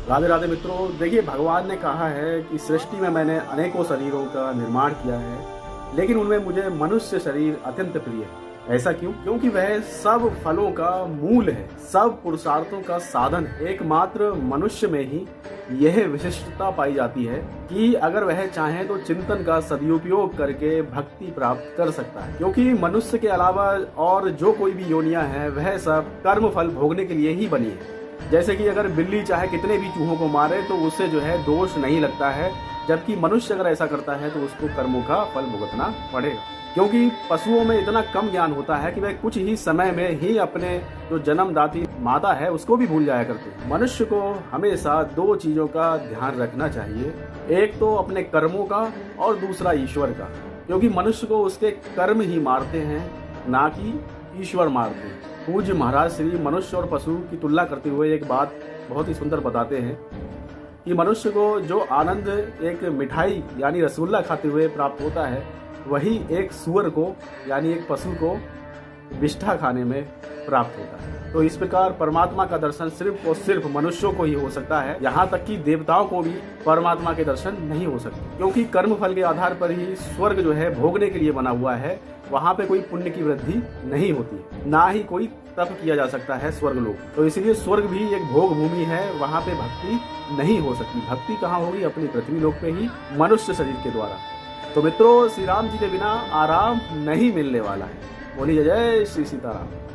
राधे राधे मित्रों, देखिए भगवान ने कहा है कि सृष्टि में मैंने अनेकों शरीरों का निर्माण किया है, लेकिन उनमें मुझे मनुष्य शरीर अत्यंत प्रिय है। ऐसा क्यों? क्योंकि वह सब फलों का मूल है, सब पुरुषार्थों का साधन है। एकमात्र मनुष्य में ही यह विशिष्टता पाई जाती है कि अगर वह चाहे तो चिंतन का सदुपयोग करके भक्ति प्राप्त कर सकता है। क्योंकि मनुष्य के अलावा और जो कोई भी योनियां हैं वह सब कर्म फल भोगने के लिए ही बनी है। जैसे कि अगर बिल्ली चाहे कितने भी चूहों को मारे तो उससे जो है दोष नहीं लगता है, जबकि मनुष्य अगर ऐसा करता है तो उसको कर्मों का फल भुगतना पड़ेगा। क्योंकि पशुओं में इतना कम ज्ञान होता है कि वह कुछ ही समय में ही अपने जो जन्मदाती माता है उसको भी भूल जाया करते हैं। मनुष्य को हमेशा दो चीजों का ध्यान रखना चाहिए, एक तो अपने कर्मों का और दूसरा ईश्वर का। क्योंकि मनुष्य को उसके कर्म ही मारते हैं, ना कि ईश्वर मारते हैं। पूज्य महाराज श्री मनुष्य और पशु की तुलना करते हुए एक बात बहुत ही सुंदर बताते हैं कि मनुष्य को जो आनंद एक मिठाई यानी रसगुल्ला खाते हुए प्राप्त होता है, वही एक सूअर को यानी एक पशु को विष्ठा खाने में प्राप्त होता है। तो इस प्रकार परमात्मा का दर्शन सिर्फ और सिर्फ मनुष्यों को ही हो सकता है, यहाँ तक कि देवताओं को भी परमात्मा के दर्शन नहीं हो सकते। क्योंकि कर्म फल के आधार पर ही स्वर्ग जो है भोगने के लिए बना हुआ है, वहाँ पे कोई पुण्य की वृद्धि नहीं होती है, ना ही कोई तप किया जा सकता है स्वर्ग लोक। तो इसलिए स्वर्ग भी एक भोग भूमि है, वहाँ पे भक्ति नहीं हो सकती। भक्ति कहाँ होगी? अपनी पृथ्वी लोक पे ही, मनुष्य शरीर के द्वारा। तो मित्रों, श्री राम जी के बिना आराम नहीं मिलने वाला है। बोलिए जय श्री सीताराम।